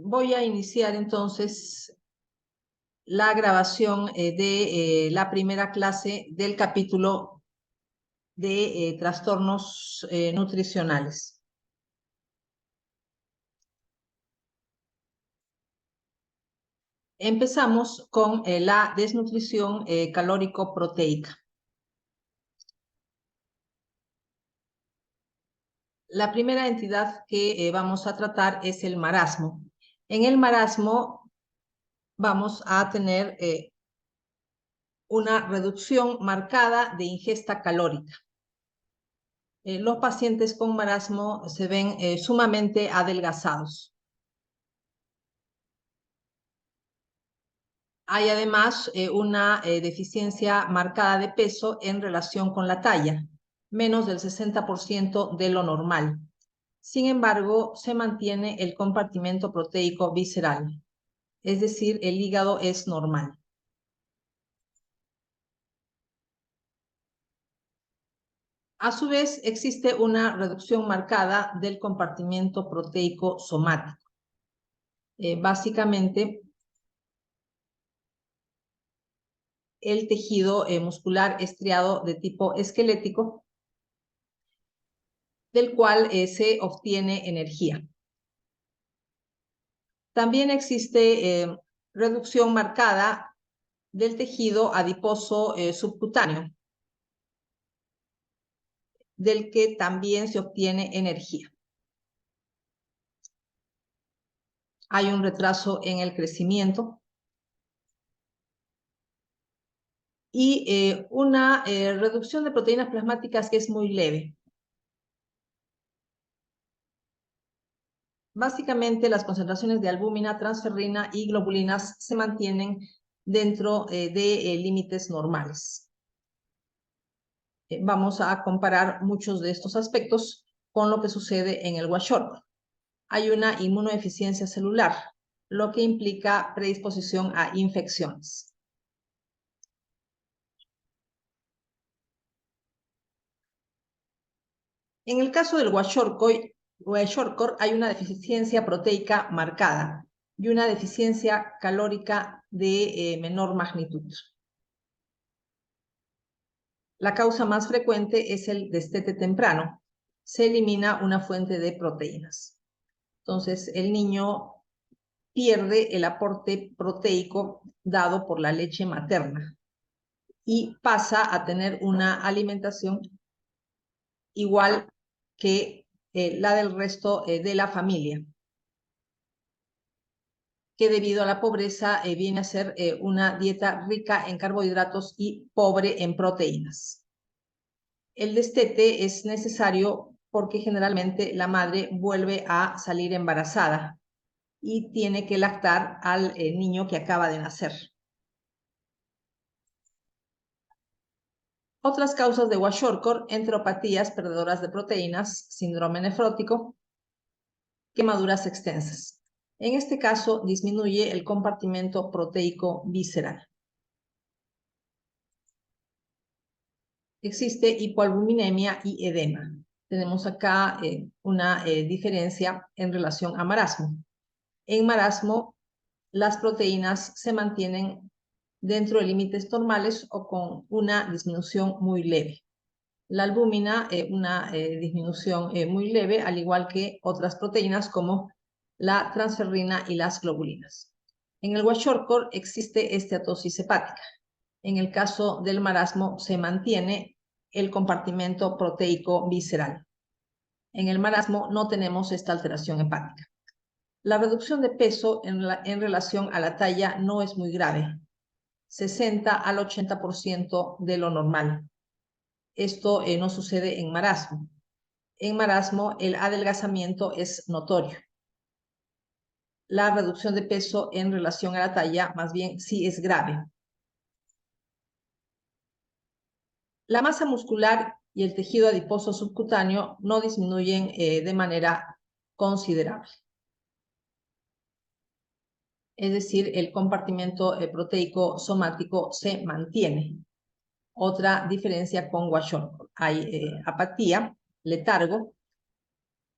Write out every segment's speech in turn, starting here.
Voy a iniciar entonces la grabación de la primera clase del capítulo de trastornos nutricionales. Empezamos con la desnutrición calórico-proteica. La primera entidad que vamos a tratar es el marasmo. En el marasmo vamos a tener una reducción marcada de ingesta calórica. Los pacientes con marasmo se ven sumamente adelgazados. Hay además una deficiencia marcada de peso en relación con la talla, menos del 60% de lo normal. Sin embargo, se mantiene el compartimento proteico visceral, es decir, el hígado es normal. A su vez, existe una reducción marcada del compartimento proteico somático. Básicamente, el tejido muscular estriado de tipo esquelético, del cual se obtiene energía. También existe reducción marcada del tejido adiposo subcutáneo, del que también se obtiene energía. Hay un retraso en el crecimiento y una reducción de proteínas plasmáticas que es muy leve. Básicamente, las concentraciones de albúmina, transferrina y globulinas se mantienen dentro de límites normales. Vamos a comparar muchos de estos aspectos con lo que sucede en el kwashiorkor. Hay una inmunodeficiencia celular, lo que implica predisposición a infecciones. En el caso del kwashiorkor hay una deficiencia proteica marcada y una deficiencia calórica de menor magnitud. La causa más frecuente es el destete temprano. Se elimina una fuente de proteínas. Entonces, el niño pierde el aporte proteico dado por la leche materna y pasa a tener una alimentación igual que la del resto de la familia, que debido a la pobreza viene a ser una dieta rica en carbohidratos y pobre en proteínas. El destete es necesario porque generalmente la madre vuelve a salir embarazada y tiene que lactar al niño que acaba de nacer. Otras causas de kwashiorkor: enteropatías perdedoras de proteínas, síndrome nefrótico, quemaduras extensas. En este caso, disminuye el compartimento proteico visceral. Existe hipoalbuminemia y edema. Tenemos acá una diferencia en relación a marasmo. En marasmo, las proteínas se mantienen dentro de límites normales o con una disminución muy leve. La albúmina, una disminución muy leve, al igual que otras proteínas como la transferrina y las globulinas. En el kwashiorkor existe esteatosis hepática. En el caso del marasmo se mantiene el compartimento proteico visceral. En el marasmo no tenemos esta alteración hepática. La reducción de peso en relación a la talla no es muy grave, 60 al 80% de lo normal. Esto no sucede en marasmo. En marasmo el adelgazamiento es notorio. La reducción de peso en relación a la talla más bien sí es grave. La masa muscular y el tejido adiposo subcutáneo no disminuyen de manera considerable. Es decir, el compartimento proteico somático se mantiene. Otra diferencia con kwashiorkor: hay apatía, letargo,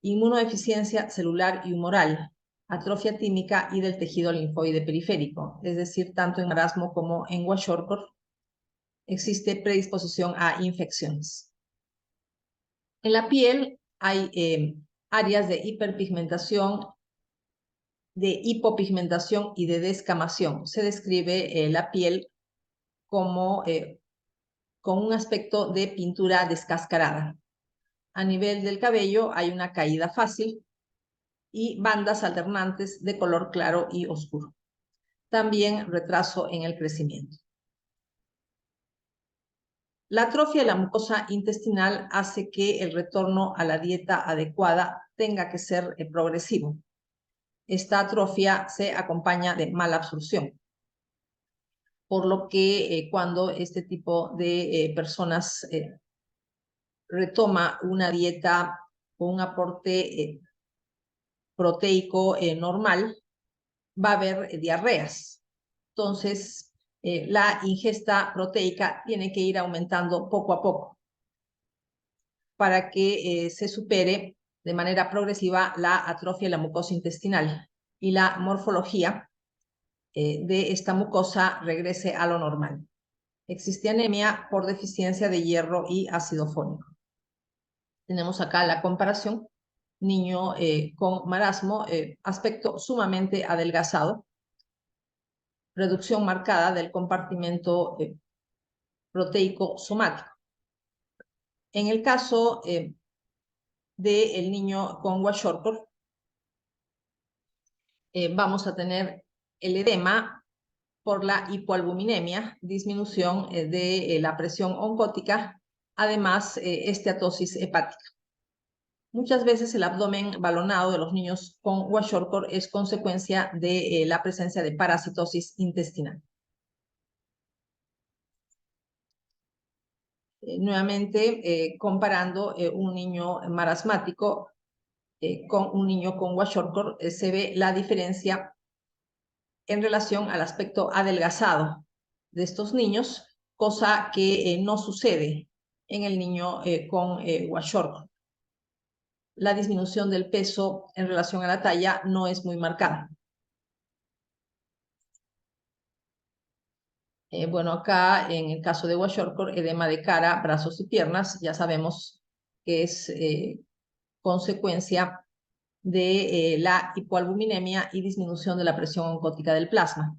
inmunodeficiencia celular y humoral, atrofia tímica y del tejido linfoide periférico, es decir, tanto en marasmo como en Kwashiorkor existe predisposición a infecciones. En la piel hay áreas de hiperpigmentación, de hipopigmentación y de descamación. Se describe la piel como con un aspecto de pintura descascarada. A nivel del cabello hay una caída fácil y bandas alternantes de color claro y oscuro. También retraso en el crecimiento. La atrofia de la mucosa intestinal hace que el retorno a la dieta adecuada tenga que ser progresivo. Esta atrofia se acompaña de mala absorción, por lo que cuando este tipo de personas retoma una dieta con un aporte proteico normal, va a haber diarreas. Entonces, la ingesta proteica tiene que ir aumentando poco a poco para que se supere de manera progresiva la atrofia de la mucosa intestinal y la morfología de esta mucosa regrese a lo normal. Existe anemia por deficiencia de hierro y ácido fólico. Tenemos acá la comparación. Niño con marasmo, aspecto sumamente adelgazado, reducción marcada del compartimento proteico somático. En el caso del niño con Kwashiorkor, vamos a tener el edema por la hipoalbuminemia, disminución de la presión oncótica, además esteatosis hepática. Muchas veces el abdomen balonado de los niños con Kwashiorkor es consecuencia de la presencia de parasitosis intestinal. Nuevamente, comparando un niño marasmático con un niño con Kwashiorkor, se ve la diferencia en relación al aspecto adelgazado de estos niños, cosa que no sucede en el niño con Kwashiorkor. La disminución del peso en relación a la talla no es muy marcada. Bueno, acá en el caso de Kwashiorkor, edema de cara, brazos y piernas, ya sabemos que es consecuencia de la hipoalbuminemia y disminución de la presión oncótica del plasma.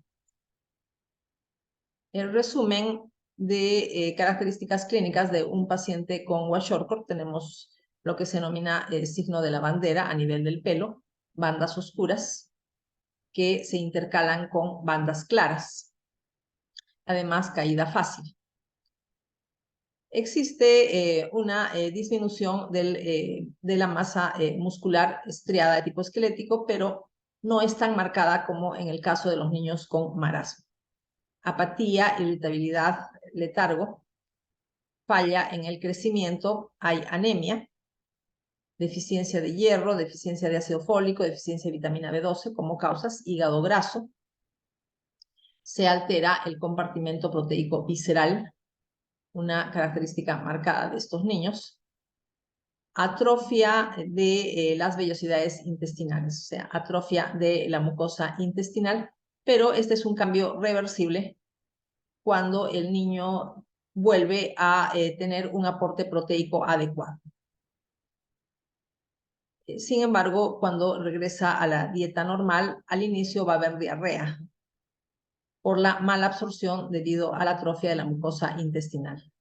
El resumen de características clínicas de un paciente con Kwashiorkor, tenemos lo que se denomina signo de la bandera a nivel del pelo, bandas oscuras que se intercalan con bandas claras. Además, caída fácil. Existe una disminución de la masa muscular estriada de tipo esquelético, pero no es tan marcada como en el caso de los niños con marasmo. Apatía, irritabilidad, letargo, falla en el crecimiento, hay anemia, deficiencia de hierro, deficiencia de ácido fólico, deficiencia de vitamina B12 como causas, hígado graso, se altera el compartimento proteico visceral, una característica marcada de estos niños, atrofia de las vellosidades intestinales, o sea, atrofia de la mucosa intestinal, pero este es un cambio reversible cuando el niño vuelve a tener un aporte proteico adecuado. Sin embargo, cuando regresa a la dieta normal, al inicio va a haber diarrea por la mala absorción debido a la atrofia de la mucosa intestinal.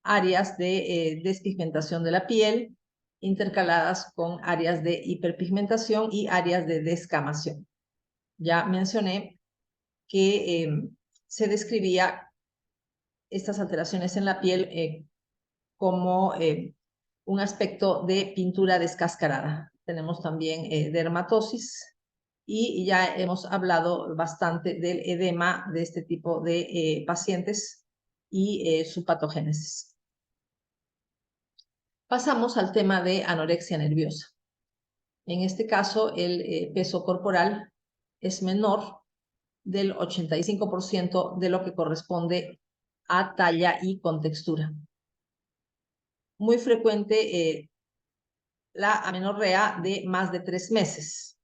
Áreas de despigmentación de la piel, intercaladas con áreas de hiperpigmentación y áreas de descamación. Ya mencioné que se describía estas alteraciones en la piel como un aspecto de pintura descascarada. Tenemos también dermatosis y ya hemos hablado bastante del edema de este tipo de pacientes y su patogénesis. Pasamos al tema de anorexia nerviosa. En este caso, el peso corporal es menor del 85% de lo que corresponde a talla y contextura. Muy frecuente la amenorrea de más de 3 meses.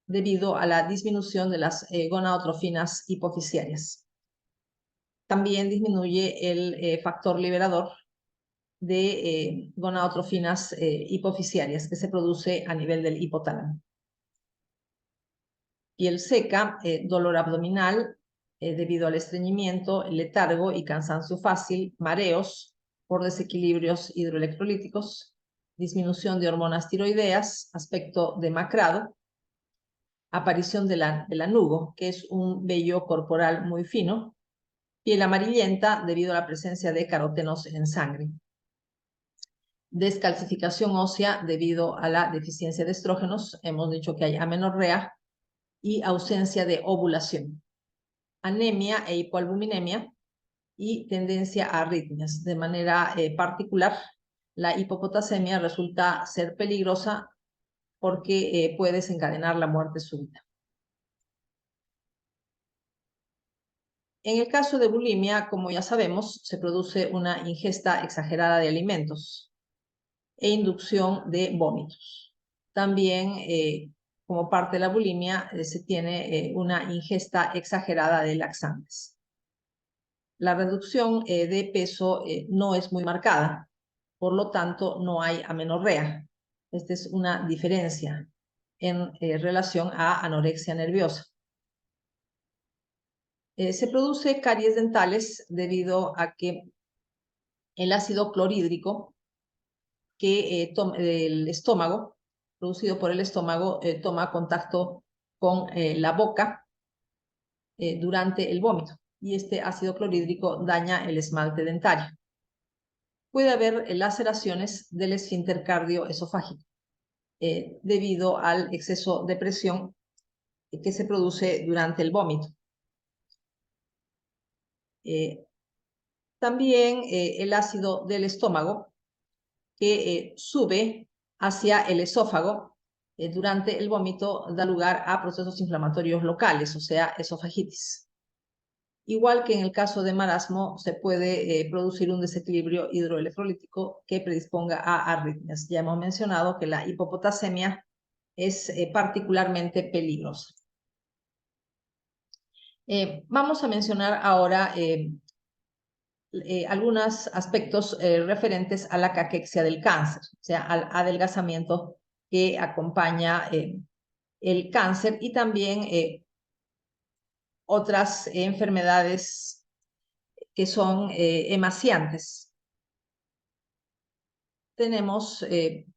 debido a la disminución de las gonadotrofinas hipofisiarias. También disminuye el factor liberador de gonadotrofinas hipofisiarias que se produce a nivel del hipotálamo. Piel seca, dolor abdominal debido al estreñimiento, letargo y cansancio fácil, mareos por desequilibrios hidroelectrolíticos, disminución de hormonas tiroideas, aspecto demacrado, aparición del lanugo, que es un vello corporal muy fino, piel amarillenta debido a la presencia de carotenos en sangre, descalcificación ósea debido a la deficiencia de estrógenos, hemos dicho que hay amenorrea, y ausencia de ovulación, anemia e hipoalbuminemia y tendencia a arritmias. De manera particular, la hipopotasemia resulta ser peligrosa porque puede desencadenar la muerte súbita. En el caso de bulimia, como ya sabemos, se produce una ingesta exagerada de alimentos e inducción de vómitos. También, como parte de la bulimia, se tiene una ingesta exagerada de laxantes. La reducción de peso no es muy marcada, por lo tanto no hay amenorrea. Esta es una diferencia en relación a anorexia nerviosa. Se produce caries dentales debido a que el ácido clorhídrico que el estómago, producido por el estómago, toma contacto con la boca durante el vómito y este ácido clorhídrico daña el esmalte dentario. Puede haber laceraciones del esfínter cardioesofágico debido al exceso de presión que se produce durante el vómito. También el ácido del estómago que sube hacia el esófago durante el vómito da lugar a procesos inflamatorios locales, o sea, esofagitis. Igual que en el caso de marasmo, se puede producir un desequilibrio hidroelectrolítico que predisponga a arritmias. Ya hemos mencionado que la hipopotasemia es particularmente peligrosa. Vamos a mencionar ahora algunos aspectos referentes a la caquexia del cáncer, o sea, al adelgazamiento que acompaña el cáncer y también otras enfermedades que son emaciantes. Tenemos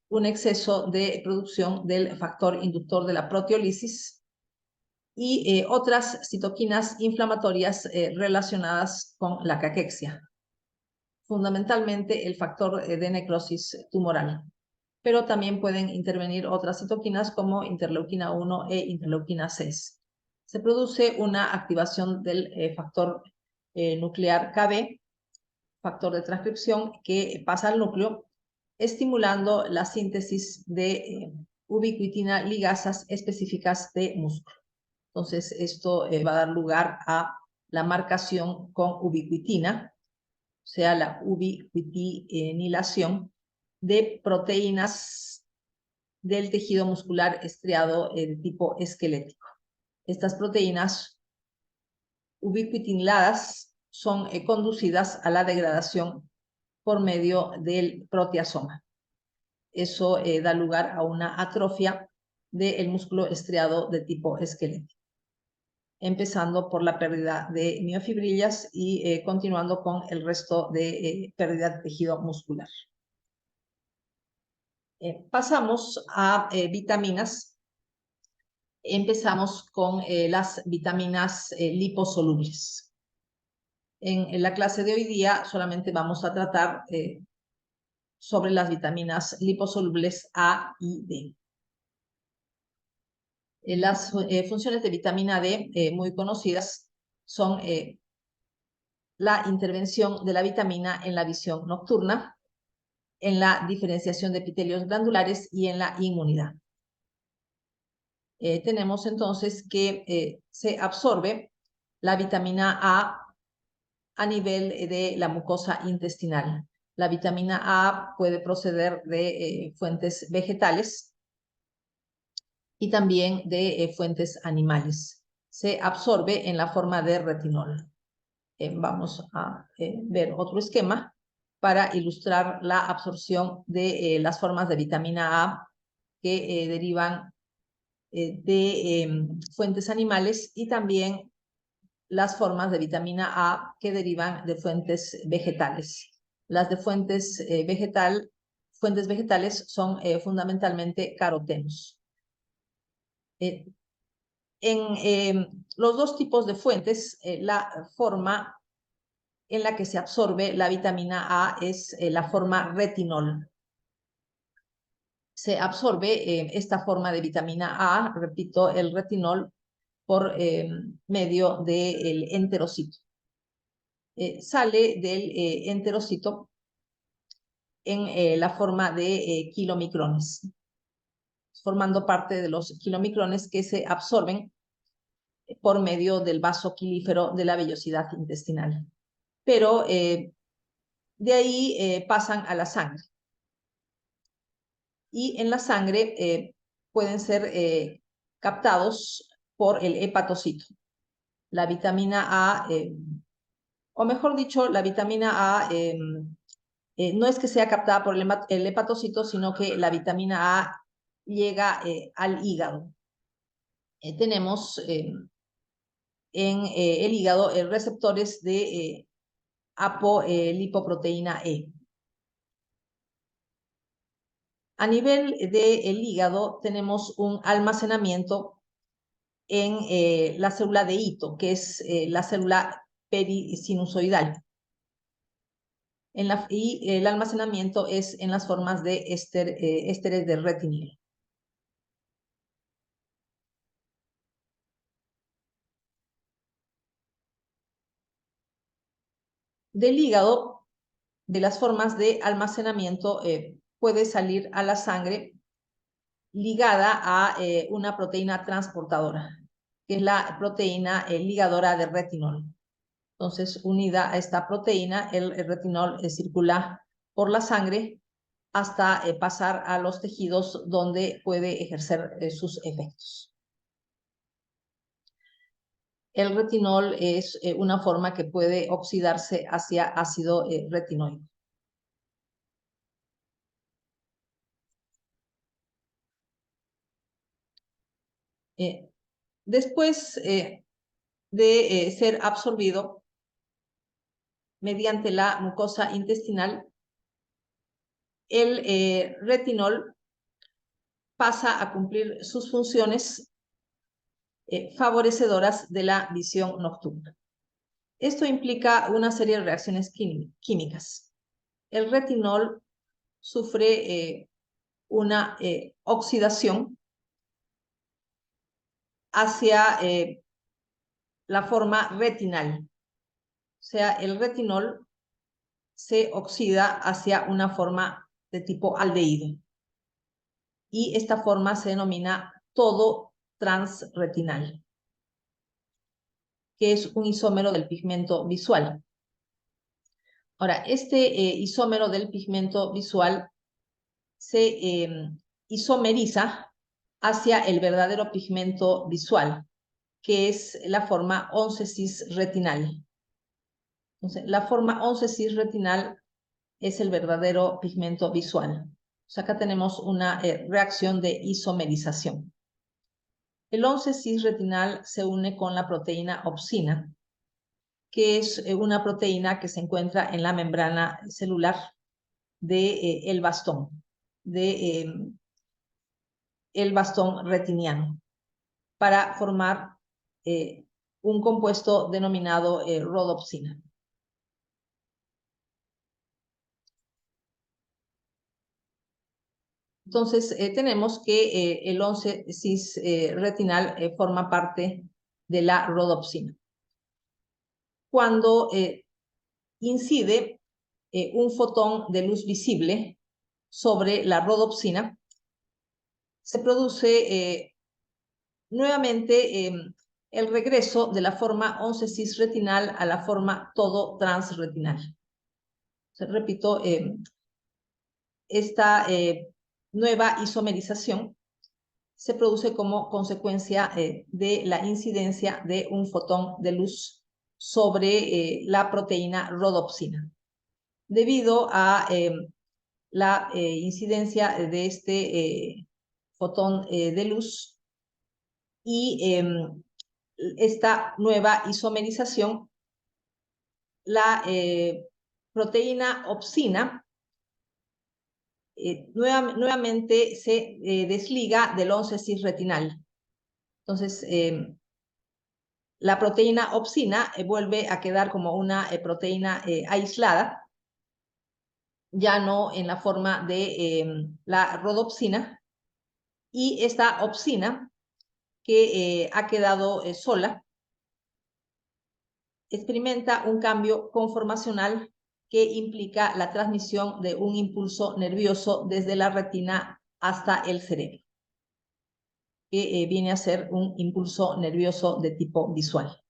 un exceso de producción del factor inductor de la proteólisis y otras citoquinas inflamatorias relacionadas con la caquexia, fundamentalmente el factor de necrosis tumoral, pero también pueden intervenir otras citoquinas como interleuquina 1 e interleuquina 6. Se produce una activación del factor nuclear KB, factor de transcripción, que pasa al núcleo, estimulando la síntesis de ubiquitina ligasas específicas de músculo. Entonces, esto va a dar lugar a la marcación con ubiquitina, o sea, la ubiquitinilación de proteínas del tejido muscular estriado de tipo esquelético. Estas proteínas ubiquitiniladas son conducidas a la degradación por medio del proteasoma. Eso da lugar a una atrofia del músculo estriado de tipo esquelético, empezando por la pérdida de miofibrillas y continuando con el resto de pérdida de tejido muscular. Pasamos a vitaminas. Empezamos con las vitaminas liposolubles. En la clase de hoy día solamente vamos a tratar sobre las vitaminas liposolubles A y D. Las funciones de vitamina D muy conocidas son la intervención de la vitamina en la visión nocturna, en la diferenciación de epitelios glandulares y en la inmunidad. Tenemos entonces que se absorbe la vitamina A nivel de la mucosa intestinal. La vitamina A puede proceder de fuentes vegetales y también de fuentes animales. Se absorbe en la forma de retinol. Vamos a ver otro esquema para ilustrar la absorción de las formas de vitamina A que derivan de fuentes animales y también las formas de vitamina A que derivan de fuentes vegetales. Las de fuentes vegetales son fundamentalmente carotenos. En los dos tipos de fuentes, la forma en la que se absorbe la vitamina A es la forma retinol. Se absorbe esta forma de vitamina A, repito, el retinol, por medio del enterocito. Sale del enterocito en la forma de kilomicrones, formando parte de los kilomicrones que se absorben por medio del vaso quilífero de la vellosidad intestinal. Pero de ahí pasan a la sangre. Y en la sangre pueden ser captados por el hepatocito. La vitamina A, o mejor dicho, la vitamina A no es que sea captada por el hepatocito, sino que la vitamina A llega al hígado. Tenemos en el hígado receptores de apolipoproteína E. A nivel del hígado tenemos un almacenamiento en la célula de hito, que es la célula perisinusoidal. Y el almacenamiento es en las formas de ésteres de retinil. Del hígado, de las formas de almacenamiento, puede salir a la sangre ligada a una proteína transportadora, que es la proteína ligadora de retinol. Entonces, unida a esta proteína, el retinol circula por la sangre hasta pasar a los tejidos donde puede ejercer sus efectos. El retinol es una forma que puede oxidarse hacia ácido retinoico. Después de ser absorbido mediante la mucosa intestinal, el retinol pasa a cumplir sus funciones favorecedoras de la visión nocturna. Esto implica una serie de reacciones químicas. El retinol sufre una oxidación hacia la forma retinal. O sea, el retinol se oxida hacia una forma de tipo aldehído. Y esta forma se denomina todo transretinal, que es un isómero del pigmento visual. Ahora, este isómero del pigmento visual se isomeriza hacia el verdadero pigmento visual, que es la forma 11-cis retinal. Entonces, la forma 11-cis retinal es el verdadero pigmento visual. O sea, acá tenemos una reacción de isomerización. El 11-cis retinal se une con la proteína opsina, que es una proteína que se encuentra en la membrana celular de el bastón, el bastón retiniano, para formar un compuesto denominado rodopsina. Entonces, tenemos que el 11-cis retinal forma parte de la rodopsina. Cuando incide un fotón de luz visible sobre la rodopsina, se produce nuevamente el regreso de la forma 11-cis retinal a la forma todo transretinal. Repito, esta nueva isomerización se produce como consecuencia de la incidencia de un fotón de luz sobre la proteína rodopsina. Debido a la incidencia de este fotón de luz y esta nueva isomerización, la proteína opsina nuevamente se desliga del 11-cis retinal. Entonces, la proteína opsina vuelve a quedar como una proteína aislada, ya no en la forma de la rodopsina, y esta opsina que ha quedado sola experimenta un cambio conformacional que implica la transmisión de un impulso nervioso desde la retina hasta el cerebro, que viene a ser un impulso nervioso de tipo visual.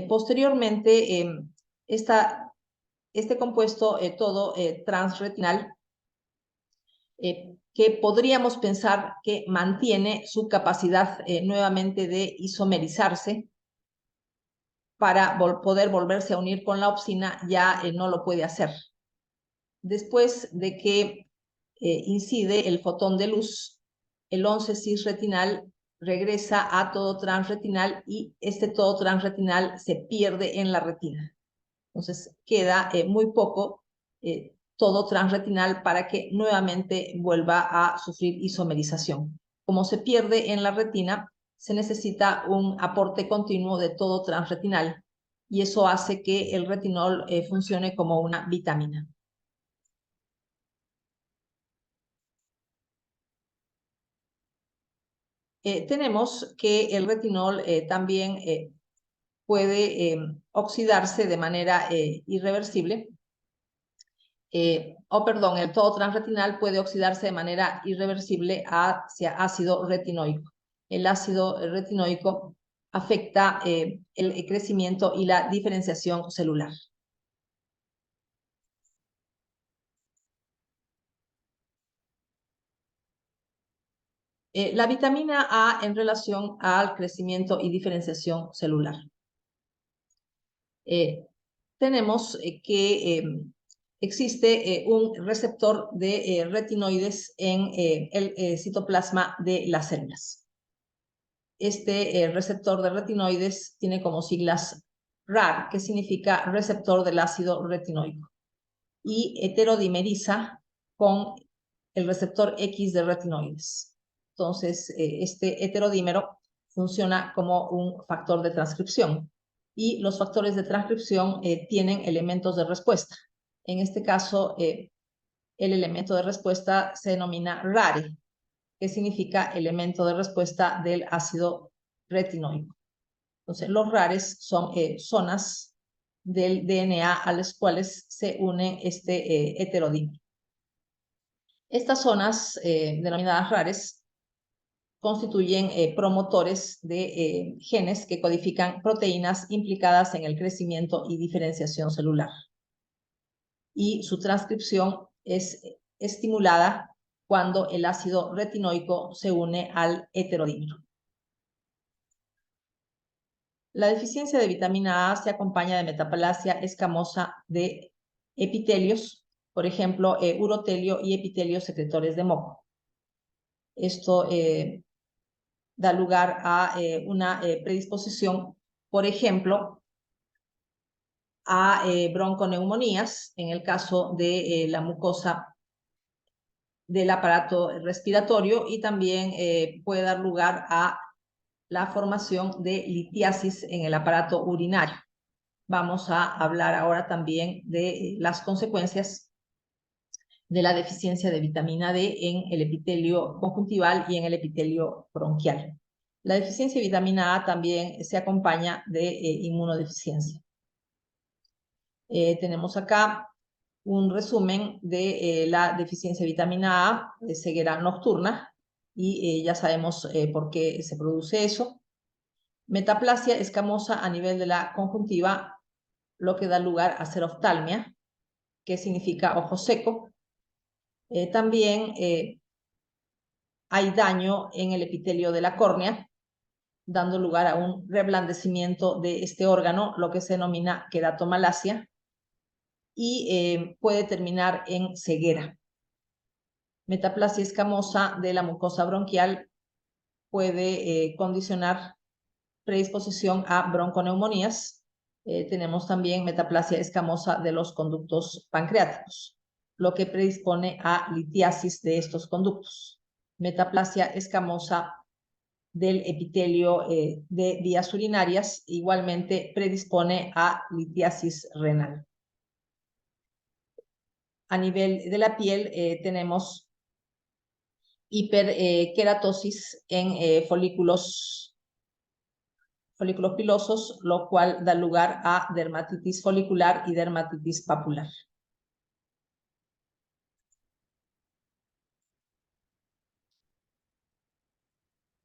Posteriormente, este compuesto todo transretinal, que podríamos pensar que mantiene su capacidad nuevamente de isomerizarse para poder volverse a unir con la opsina, ya no lo puede hacer. Después de que incide el fotón de luz, el 11-cis retinal regresa a todo transretinal y este todo transretinal se pierde en la retina. Entonces queda muy poco todo transretinal para que nuevamente vuelva a sufrir isomerización. Como se pierde en la retina, se necesita un aporte continuo de todo transretinal y eso hace que el retinol funcione como una vitamina. Tenemos que el retinol también puede oxidarse de manera irreversible, perdón, el todo transretinal puede oxidarse de manera irreversible hacia ácido retinoico. El ácido retinoico afecta el crecimiento y la diferenciación celular. La vitamina A en relación al crecimiento y diferenciación celular. Tenemos que existe un receptor de retinoides en el citoplasma de las células. Este receptor de retinoides tiene como siglas RAR, que significa receptor del ácido retinoico, y heterodimeriza con el receptor X de retinoides. Entonces, este heterodímero funciona como un factor de transcripción y los factores de transcripción tienen elementos de respuesta. En este caso, el elemento de respuesta se denomina RARE, que significa elemento de respuesta del ácido retinoico. Entonces, los RARES son zonas del DNA a las cuales se une este heterodímero. Estas zonas, denominadas RARES, constituyen promotores de genes que codifican proteínas implicadas en el crecimiento y diferenciación celular. Y su transcripción es estimulada cuando el ácido retinoico se une al heterodímero. La deficiencia de vitamina A se acompaña de metaplasia escamosa de epitelios, por ejemplo, urotelio y epitelios secretores de moco. Esto da lugar a una predisposición, por ejemplo, a bronconeumonías, en el caso de la mucosa del aparato respiratorio, y también puede dar lugar a la formación de litiasis en el aparato urinario. Vamos a hablar ahora también de las consecuencias de la deficiencia de vitamina D en el epitelio conjuntival y en el epitelio bronquial. La deficiencia de vitamina A también se acompaña de inmunodeficiencia. Tenemos acá un resumen de la deficiencia de vitamina A, de ceguera nocturna, y ya sabemos por qué se produce eso. Metaplasia escamosa a nivel de la conjuntiva, lo que da lugar a xeroftalmia, que significa ojo seco. También hay daño en el epitelio de la córnea, dando lugar a un reblandecimiento de este órgano, lo que se denomina queratomalacia, y puede terminar en ceguera. Metaplasia escamosa de la mucosa bronquial puede condicionar predisposición a bronconeumonías. Tenemos también metaplasia escamosa de los conductos pancreáticos, lo que predispone a litiasis de estos conductos. Metaplasia escamosa del epitelio de vías urinarias igualmente predispone a litiasis renal. A nivel de la piel tenemos hiperkeratosis en folículos pilosos, lo cual da lugar a dermatitis folicular y dermatitis papular.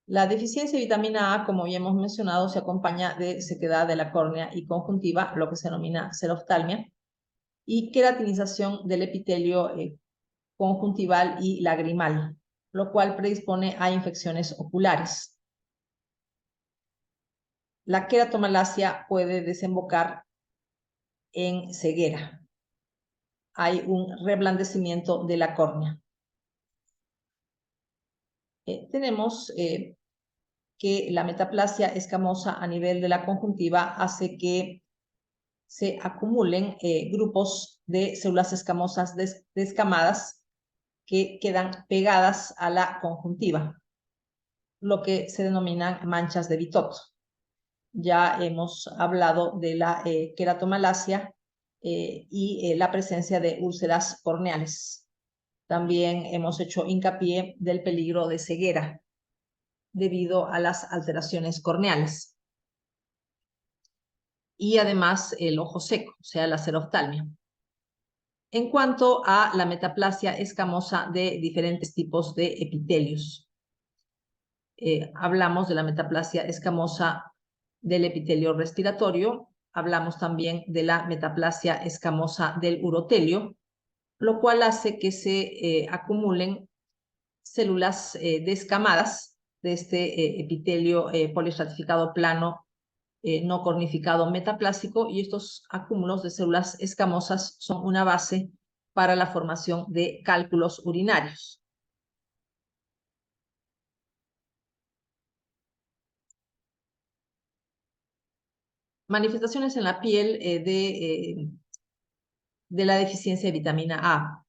La deficiencia de vitamina A, como ya hemos mencionado, se acompaña de sequedad de la córnea y conjuntiva, lo que se denomina xeroftalmia, y queratinización del epitelio conjuntival y lagrimal, lo cual predispone a infecciones oculares. La queratomalacia puede desembocar en ceguera. Hay un reblandecimiento de la córnea. Tenemos que la metaplasia escamosa a nivel de la conjuntiva hace que se acumulen grupos de células escamosas descamadas que quedan pegadas a la conjuntiva, lo que se denominan manchas de Bitot. Ya hemos hablado de la queratomalacia y la presencia de úlceras corneales. También hemos hecho hincapié del peligro de ceguera debido a las alteraciones corneales. Y además el ojo seco, o sea, la xeroftalmia. En cuanto a la metaplasia escamosa de diferentes tipos de epitelios, hablamos de la metaplasia escamosa del epitelio respiratorio, hablamos también de la metaplasia escamosa del urotelio, lo cual hace que se acumulen células descamadas de este epitelio poliestratificado plano no cornificado metaplásico, y estos acúmulos de células escamosas son una base para la formación de cálculos urinarios. Manifestaciones en la piel de la deficiencia de vitamina A.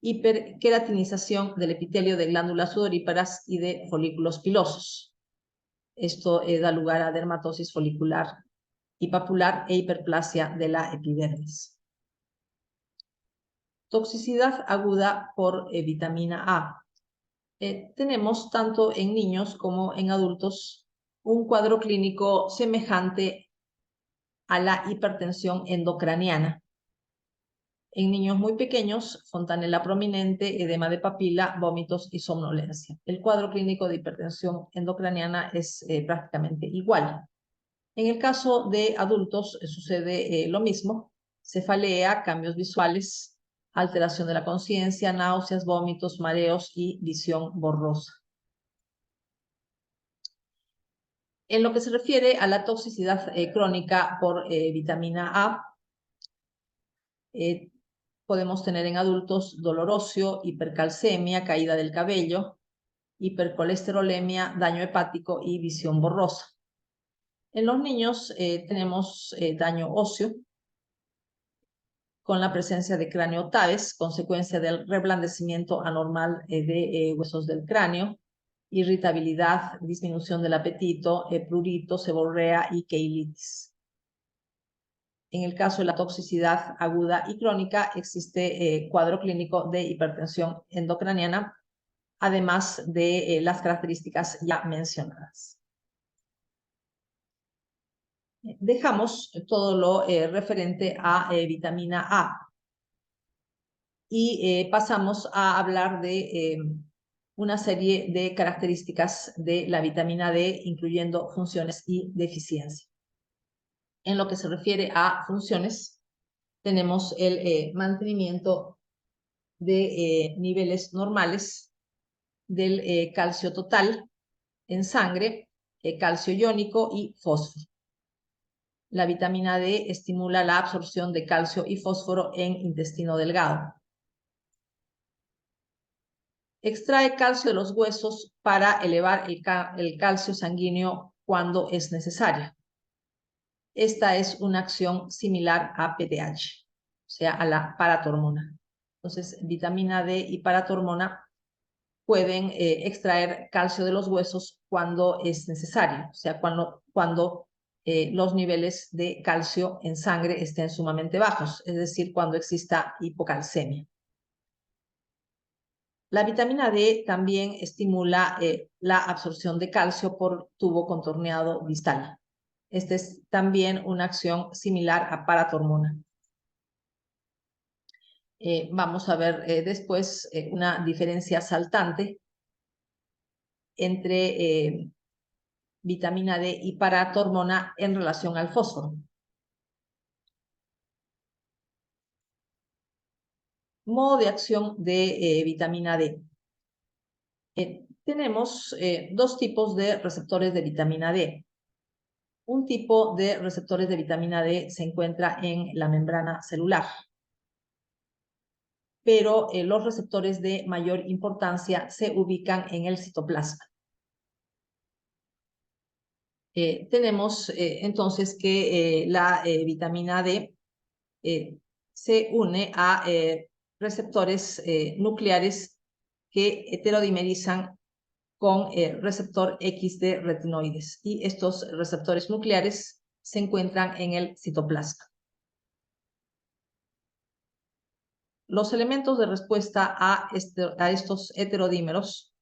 Hiperqueratinización del epitelio de glándulas sudoríparas y de folículos pilosos. Esto da lugar a dermatosis folicular y papular e hiperplasia de la epidermis. Toxicidad aguda por vitamina A. Tenemos tanto en niños como en adultos un cuadro clínico semejante a la hipertensión endocraniana. En niños muy pequeños, fontanela prominente, edema de papila, vómitos y somnolencia. El cuadro clínico de hipertensión endocraniana es prácticamente igual. En el caso de adultos sucede lo mismo: cefalea, cambios visuales, alteración de la conciencia, náuseas, vómitos, mareos y visión borrosa. En lo que se refiere a la toxicidad crónica por vitamina A, podemos tener en adultos dolor óseo, hipercalcemia, caída del cabello, hipercolesterolemia, daño hepático y visión borrosa. En los niños tenemos daño óseo con la presencia de craneotabes, consecuencia del reblandecimiento anormal de huesos del cráneo, irritabilidad, disminución del apetito, prurito, seborrea y keilitis. En el caso de la toxicidad aguda y crónica, existe cuadro clínico de hipertensión endocraniana, además de las características ya mencionadas. Dejamos todo lo referente a vitamina A y pasamos a hablar de una serie de características de la vitamina D, incluyendo funciones y deficiencia. En lo que se refiere a funciones, tenemos el mantenimiento de niveles normales del calcio total en sangre, calcio iónico y fósforo. La vitamina D estimula la absorción de calcio y fósforo en intestino delgado. Extrae calcio de los huesos para elevar el calcio sanguíneo cuando es necesaria. Esta es una acción similar a PTH, o sea, a la paratormona. Entonces, vitamina D y paratormona pueden extraer calcio de los huesos cuando es necesario, o sea, cuando los niveles de calcio en sangre estén sumamente bajos, es decir, cuando exista hipocalcemia. La vitamina D también estimula la absorción de calcio por tubo contorneado distal. Esta es también una acción similar a paratormona. Vamos a ver después una diferencia saltante entre vitamina D y paratormona en relación al fósforo. Modo de acción de vitamina D. Tenemos dos tipos de receptores de vitamina D. Un tipo de receptores de vitamina D se encuentra en la membrana celular, pero los receptores de mayor importancia se ubican en el citoplasma. Tenemos entonces que la vitamina D se une a receptores nucleares que heterodimerizan con receptor X de retinoides, y estos receptores nucleares se encuentran en el citoplasma. Los elementos de respuesta a estos heterodímeros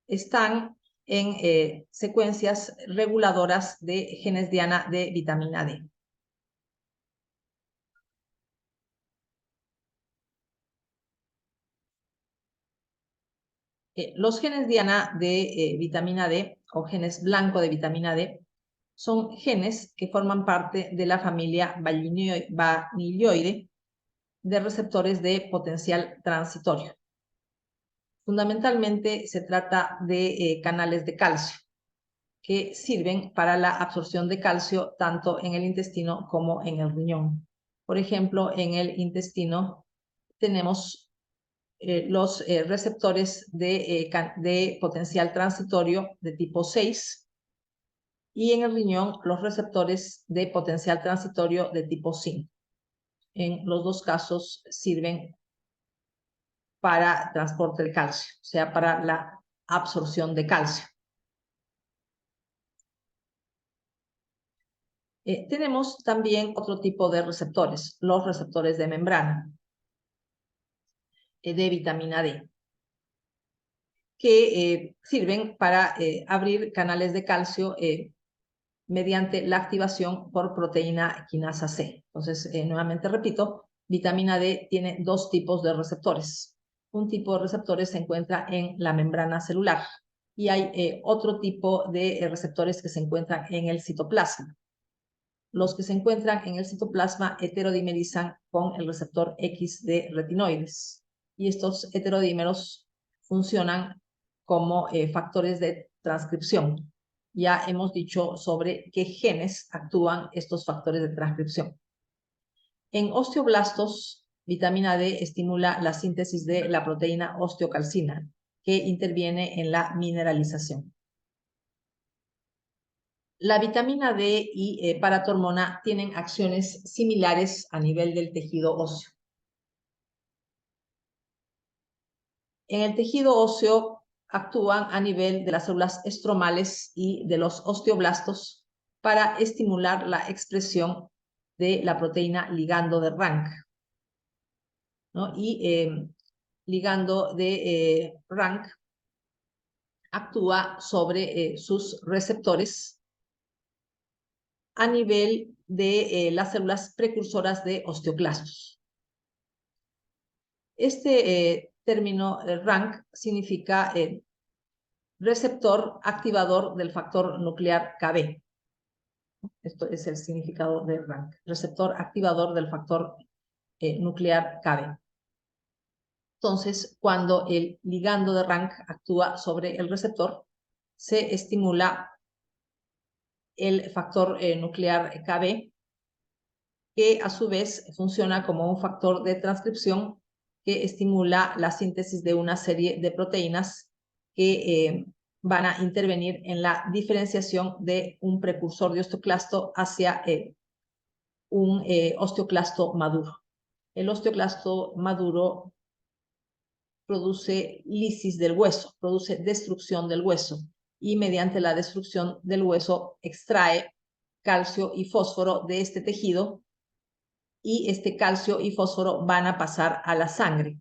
están en secuencias reguladoras de genes diana de vitamina D. Los genes diana de vitamina D o genes blanco de vitamina D son genes que forman parte de la familia vanilloide de receptores de potencial transitorio. Fundamentalmente se trata de canales de calcio que sirven para la absorción de calcio tanto en el intestino como en el riñón. Por ejemplo, en el intestino tenemos los receptores de potencial transitorio de tipo 6 y en el riñón los receptores de potencial transitorio de tipo 5. En los dos casos sirven para transporte del calcio, o sea, para la absorción de calcio. Tenemos también otro tipo de receptores, los receptores de membrana de vitamina D, que sirven para abrir canales de calcio mediante la activación por proteína quinasa C. Entonces, nuevamente repito, vitamina D tiene dos tipos de receptores. Un tipo de receptores se encuentra en la membrana celular y hay otro tipo de receptores que se encuentran en el citoplasma. Los que se encuentran en el citoplasma heterodimerizan con el receptor X de retinoides, y estos heterodímeros funcionan como factores de transcripción. Ya hemos dicho sobre qué genes actúan estos factores de transcripción. En osteoblastos, vitamina D estimula la síntesis de la proteína osteocalcina, que interviene en la mineralización. La vitamina D y paratormona tienen acciones similares a nivel del tejido óseo. En el tejido óseo actúan a nivel de las células estromales y de los osteoblastos para estimular la expresión de la proteína ligando de Rank, ¿no? Y ligando de Rank actúa sobre sus receptores a nivel de las células precursoras de osteoclastos. Este término RANK significa receptor activador del factor nuclear Kb. Esto es el significado de RANK, receptor activador del factor nuclear Kb. Entonces, cuando el ligando de RANK actúa sobre el receptor, se estimula el factor nuclear KB, que a su vez funciona como un factor de transcripción que estimula la síntesis de una serie de proteínas que van a intervenir en la diferenciación de un precursor de osteoclasto hacia un osteoclasto maduro. El osteoclasto maduro produce lisis del hueso, produce destrucción del hueso y mediante la destrucción del hueso extrae calcio y fósforo de este tejido y este calcio y fósforo van a pasar a la sangre.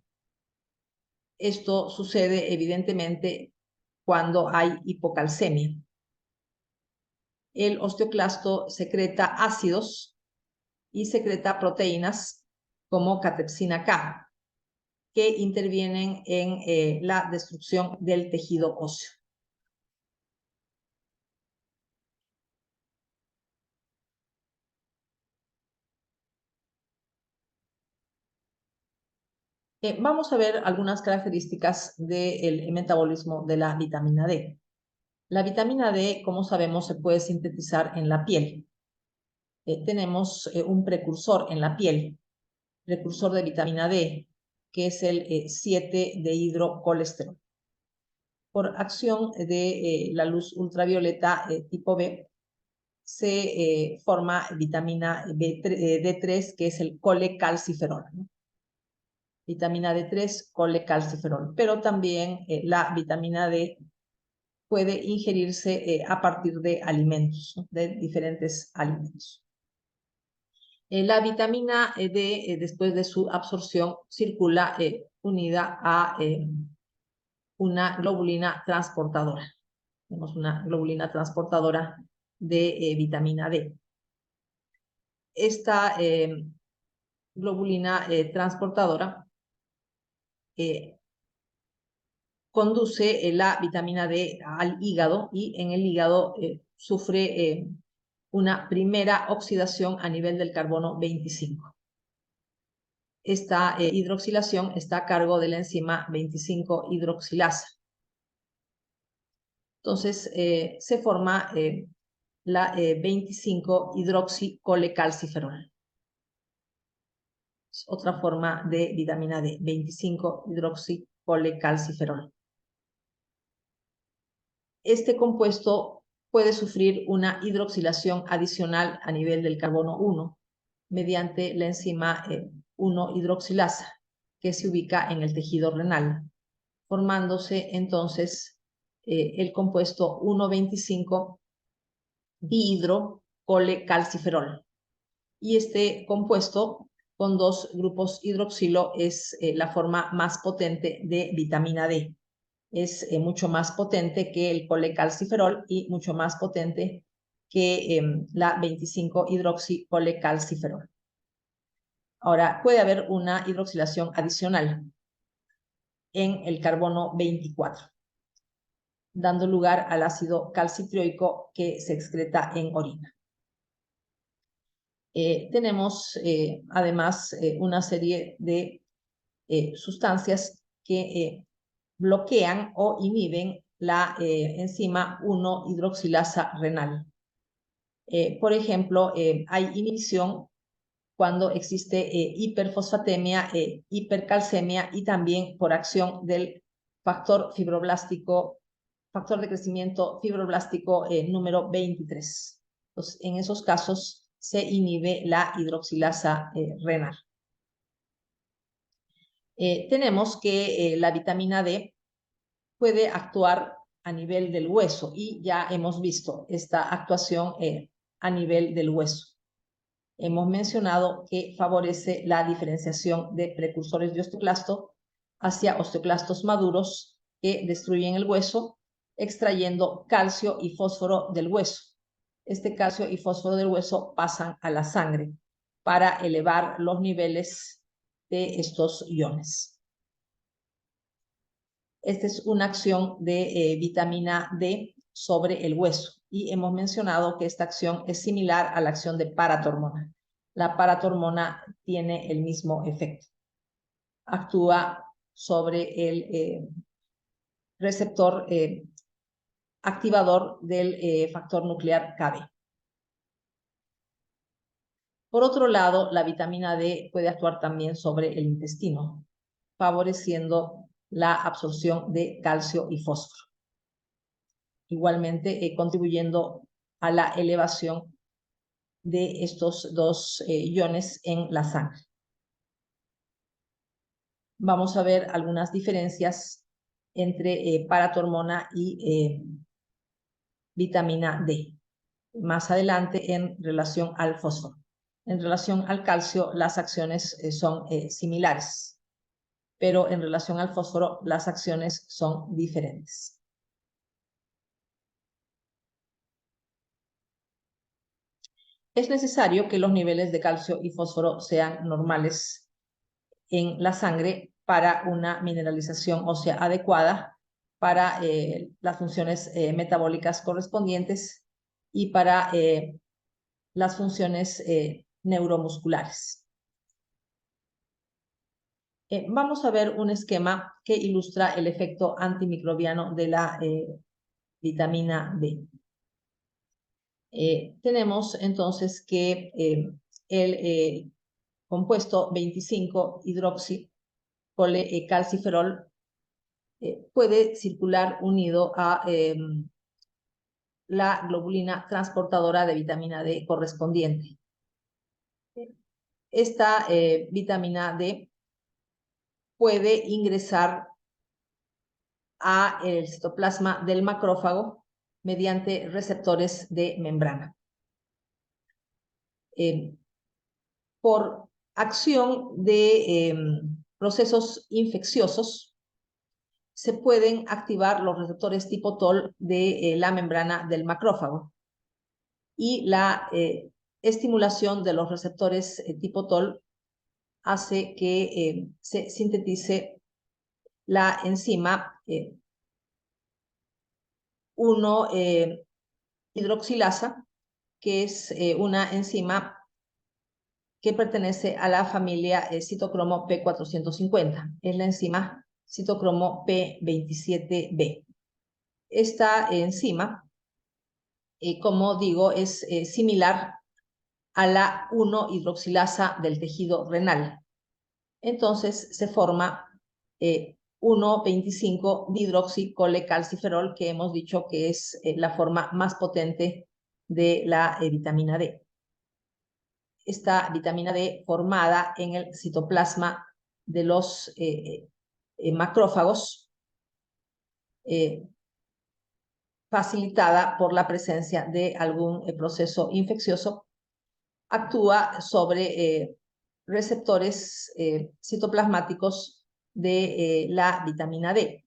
Esto sucede evidentemente cuando hay hipocalcemia. El osteoclasto secreta ácidos y secreta proteínas como catepsina K, que intervienen en la destrucción del tejido óseo. Vamos a ver algunas características del metabolismo de la vitamina D. La vitamina D, como sabemos, se puede sintetizar en la piel. Tenemos un precursor en la piel, precursor de vitamina D, que es el 7-dehidrocolesterol. Por acción de la luz ultravioleta tipo B, se forma vitamina D3, que es el colecalciferol, ¿no? Vitamina D3, colecalciferol. Pero también la vitamina D puede ingerirse a partir de alimentos, ¿no? De diferentes alimentos. La vitamina D, después de su absorción, circula unida a una globulina transportadora. Tenemos una globulina transportadora de vitamina D. Esta globulina transportadora conduce la vitamina D al hígado y en el hígado sufre una primera oxidación a nivel del carbono 25. Esta hidroxilación está a cargo de la enzima 25-hidroxilasa. Entonces se forma la 25-hidroxicolecalciferol. Es otra forma de vitamina D, 25-hidroxicolecalciferol. Este compuesto puede sufrir una hidroxilación adicional a nivel del carbono 1 mediante la enzima 1-hidroxilasa, que se ubica en el tejido renal, formándose entonces el compuesto 1,25-dihidrocolecalciferol. Y este compuesto con dos grupos hidroxilo es la forma más potente de vitamina D. Es mucho más potente que el colecalciferol y mucho más potente que la 25-hidroxicolecalciferol. Ahora, puede haber una hidroxilación adicional en el carbono 24, dando lugar al ácido calcitrioico que se excreta en orina. Tenemos además una serie de sustancias que bloquean o inhiben la enzima 1-hidroxilasa renal. Por ejemplo, hay inhibición cuando existe hiperfosfatemia, hipercalcemia y también por acción del factor fibroblástico, factor de crecimiento fibroblástico número 23. Entonces, en esos casos se inhibe la hidroxilasa renal. Tenemos que la vitamina D puede actuar a nivel del hueso y ya hemos visto esta actuación a nivel del hueso. Hemos mencionado que favorece la diferenciación de precursores de osteoclasto hacia osteoclastos maduros que destruyen el hueso, extrayendo calcio y fósforo del hueso. Este calcio y fósforo del hueso pasan a la sangre para elevar los niveles de estos iones. Esta es una acción de vitamina D sobre el hueso y hemos mencionado que esta acción es similar a la acción de paratormona. La paratormona tiene el mismo efecto. Actúa sobre el receptor activador del factor nuclear Kb. Por otro lado, la vitamina D puede actuar también sobre el intestino, favoreciendo la absorción de calcio y fósforo. Igualmente, contribuyendo a la elevación de estos dos iones en la sangre. Vamos a ver algunas diferencias entre paratormona y vitamina D más adelante en relación al fósforo. En relación al calcio, las acciones son similares, pero en relación al fósforo, las acciones son diferentes. Es necesario que los niveles de calcio y fósforo sean normales en la sangre para una mineralización ósea adecuada, para las funciones metabólicas correspondientes y para las funciones neuromusculares. Vamos a ver un esquema que ilustra el efecto antimicrobiano de la vitamina D. Tenemos entonces que el compuesto 25-hidroxicalciferol puede circular unido a la globulina transportadora de vitamina D correspondiente. Esta vitamina D puede ingresar a el citoplasma del macrófago mediante receptores de membrana. Por acción de procesos infecciosos, se pueden activar los receptores tipo TOL de la membrana del macrófago y la estimulación de los receptores tipo TOL hace que se sintetice la enzima 1-hidroxilasa, que es una enzima que pertenece a la familia citocromo P450. Es la enzima citocromo P27B. Esta enzima, como digo, es similar a la 1-hidroxilasa del tejido renal. Entonces se forma 1,25-dihidroxicolecalciferol, que hemos dicho que es la forma más potente de la vitamina D. Esta vitamina D formada en el citoplasma de los macrófagos, facilitada por la presencia de algún proceso infeccioso, actúa sobre receptores citoplasmáticos de la vitamina D,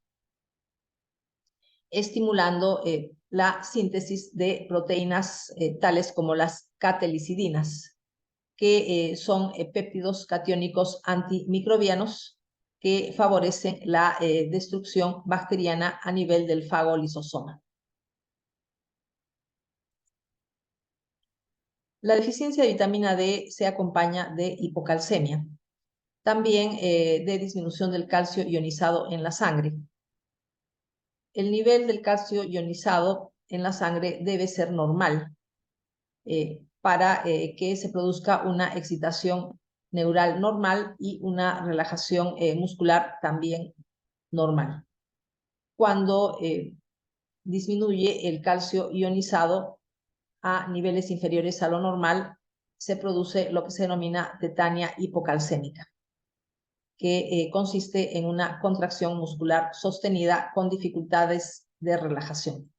estimulando la síntesis de proteínas tales como las catelicidinas, que son péptidos catiónicos antimicrobianos que favorecen la destrucción bacteriana a nivel del fago lisosoma. La deficiencia de vitamina D se acompaña de hipocalcemia, también de disminución del calcio ionizado en la sangre. El nivel del calcio ionizado en la sangre debe ser normal para que se produzca una excitación neural normal y una relajación muscular también normal. Cuando disminuye el calcio ionizado a niveles inferiores a lo normal, se produce lo que se denomina tetania hipocalcémica, que consiste en una contracción muscular sostenida con dificultades de relajación.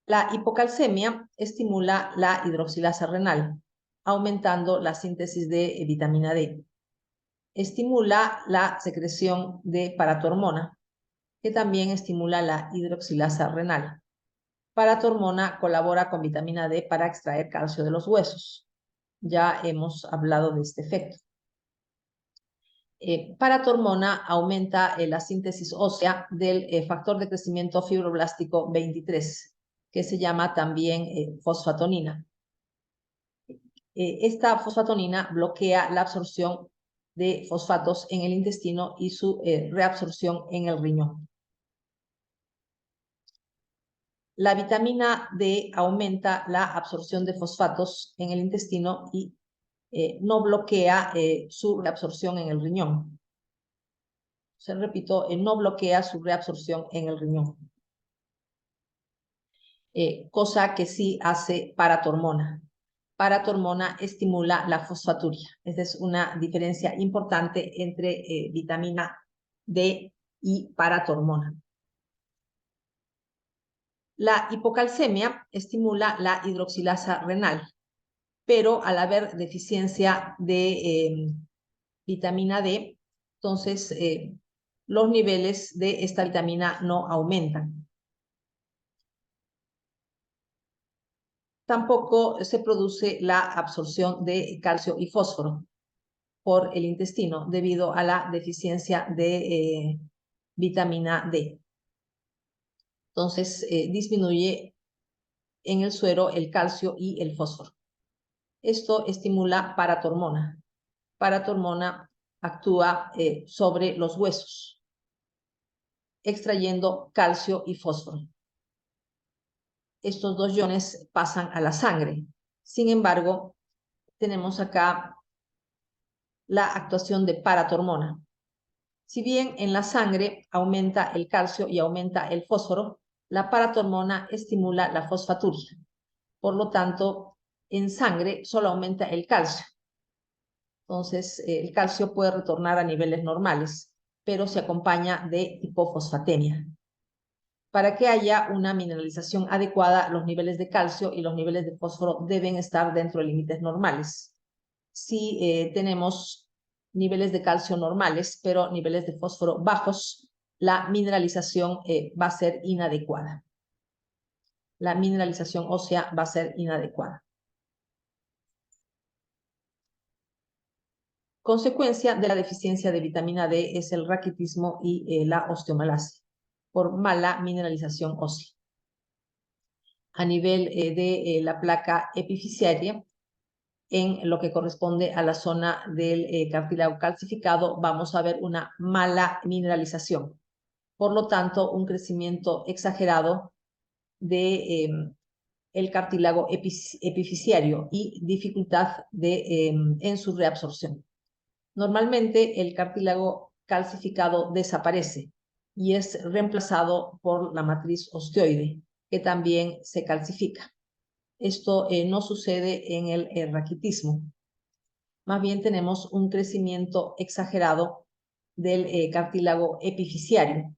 La hipocalcemia estimula la hidroxilasa renal, aumentando la síntesis de vitamina D. Estimula la secreción de paratormona, que también estimula la hidroxilasa renal. Paratormona colabora con vitamina D para extraer calcio de los huesos. Ya hemos hablado de este efecto. Paratormona aumenta la síntesis ósea del factor de crecimiento fibroblástico 23, que se llama también fosfatonina. Esta fosfatonina bloquea la absorción de fosfatos en el intestino y su reabsorción en el riñón. La vitamina D aumenta la absorción de fosfatos en el intestino y no bloquea su reabsorción en el riñón. Se repito, no bloquea su reabsorción en el riñón. Cosa que sí hace paratormona. Paratormona estimula la fosfaturia. Esa es una diferencia importante entre vitamina D y paratormona. La hipocalcemia estimula la hidroxilasa renal, pero al haber deficiencia de vitamina D, entonces los niveles de esta vitamina no aumentan. Tampoco se produce la absorción de calcio y fósforo por el intestino debido a la deficiencia de vitamina D. Entonces disminuye en el suero el calcio y el fósforo. Esto estimula paratormona. Paratormona actúa sobre los huesos, extrayendo calcio y fósforo. Estos dos iones pasan a la sangre. Sin embargo, tenemos acá la actuación de paratormona. Si bien en la sangre aumenta el calcio y aumenta el fósforo, la paratormona estimula la fosfaturia. Por lo tanto, en sangre solo aumenta el calcio. Entonces, el calcio puede retornar a niveles normales, pero se acompaña de hipofosfatemia. Para que haya una mineralización adecuada, los niveles de calcio y los niveles de fósforo deben estar dentro de límites normales. Si tenemos niveles de calcio normales, pero niveles de fósforo bajos, la mineralización va a ser inadecuada. La mineralización ósea va a ser inadecuada. Consecuencia de la deficiencia de vitamina D es el raquitismo y la osteomalacia por mala mineralización ósea. A nivel de la placa epifisiaria, en lo que corresponde a la zona del cartílago calcificado, vamos a ver una mala mineralización. Por lo tanto, un crecimiento exagerado de el cartílago epifisiario y dificultad en su reabsorción. Normalmente el cartílago calcificado desaparece y es reemplazado por la matriz osteoide, que también se calcifica. Esto no sucede en el raquitismo. Más bien tenemos un crecimiento exagerado del cartílago epifisiario,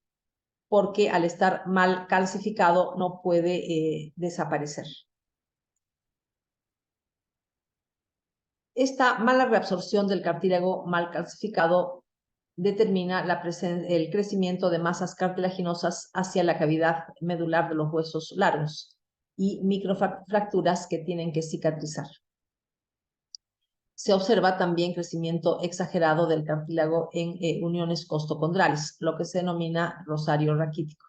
porque al estar mal calcificado no puede desaparecer. Esta mala reabsorción del cartílago mal calcificado determina el crecimiento de masas cartilaginosas hacia la cavidad medular de los huesos largos y microfracturas que tienen que cicatrizar. Se observa también crecimiento exagerado del cartílago en uniones costocondrales, lo que se denomina rosario raquítico.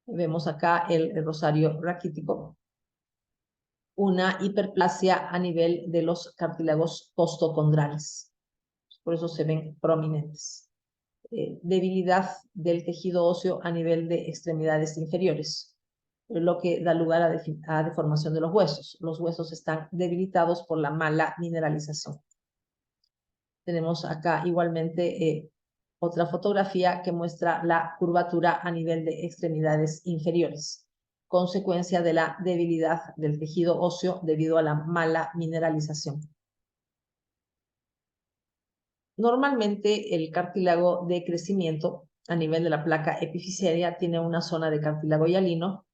Vemos acá el rosario raquítico, una hiperplasia a nivel de los cartílagos costocondrales. Por eso se ven prominentes. Debilidad del tejido óseo a nivel de extremidades inferiores, lo que da lugar a deformación de los huesos. Los huesos están debilitados por la mala mineralización. Tenemos acá igualmente otra fotografía que muestra la curvatura a nivel de extremidades inferiores, consecuencia de la debilidad del tejido óseo debido a la mala mineralización. Normalmente el cartílago de crecimiento a nivel de la placa epifisiaria tiene una zona de cartílago hialino,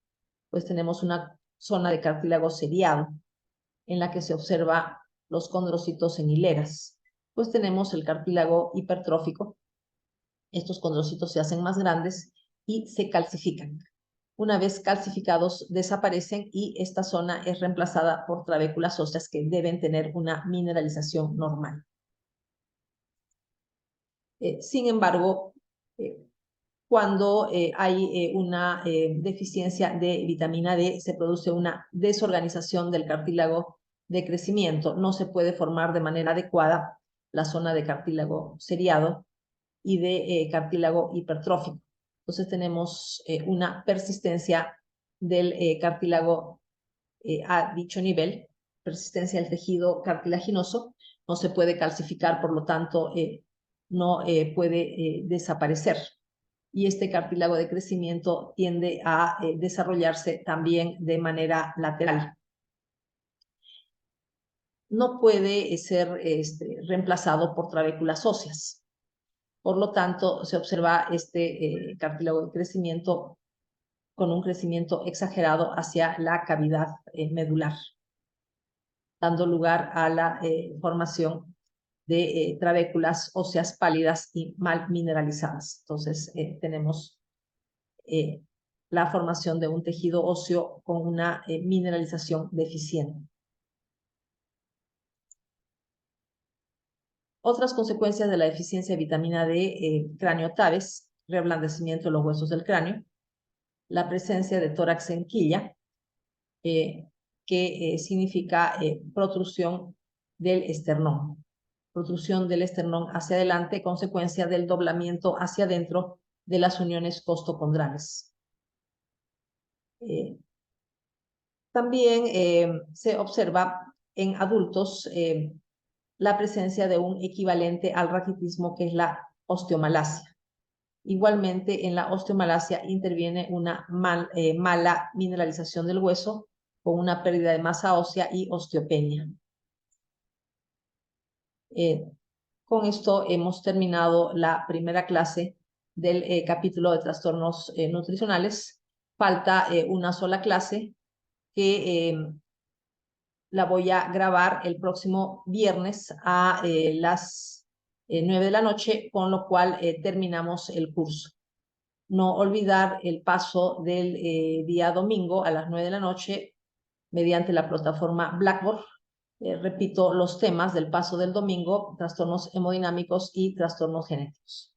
pues tenemos una zona de cartílago seriado en la que se observa los condrocitos en hileras. Pues tenemos el cartílago hipertrófico. Estos condrocitos se hacen más grandes y se calcifican. Una vez calcificados desaparecen y esta zona es reemplazada por trabéculas óseas que deben tener una mineralización normal. Sin embargo, cuando hay una deficiencia de vitamina D, se produce una desorganización del cartílago de crecimiento. No se puede formar de manera adecuada la zona de cartílago seriado y de cartílago hipertrófico. Entonces tenemos una persistencia del cartílago a dicho nivel, persistencia del tejido cartilaginoso, no se puede calcificar, por lo tanto no puede desaparecer. Y este cartílago de crecimiento tiende a desarrollarse también de manera lateral. No puede ser reemplazado por trabéculas óseas. Por lo tanto, se observa este cartílago de crecimiento con un crecimiento exagerado hacia la cavidad medular, dando lugar a la formación de trabéculas óseas pálidas y mal mineralizadas. Entonces, tenemos la formación de un tejido óseo con una mineralización deficiente. Otras consecuencias de la deficiencia de vitamina D cráneo-Tabes, reblandecimiento de los huesos del cráneo, la presencia de tórax en quilla, que significa protrusión del esternón. Protrusión del esternón hacia adelante, consecuencia del doblamiento hacia adentro de las uniones costocondrales. También se observa en adultos la presencia de un equivalente al raquitismo, que es la osteomalacia. Igualmente, en la osteomalacia interviene una mala mineralización del hueso, con una pérdida de masa ósea y osteopenia. Con esto hemos terminado la primera clase del capítulo de trastornos nutricionales. Falta una sola clase que la voy a grabar el próximo viernes a las 9 de la noche, con lo cual terminamos el curso. No olvidar el paso del día domingo a las 9 de la noche mediante la plataforma Blackboard. Repito los temas del paso del domingo: trastornos hemodinámicos y trastornos genéticos.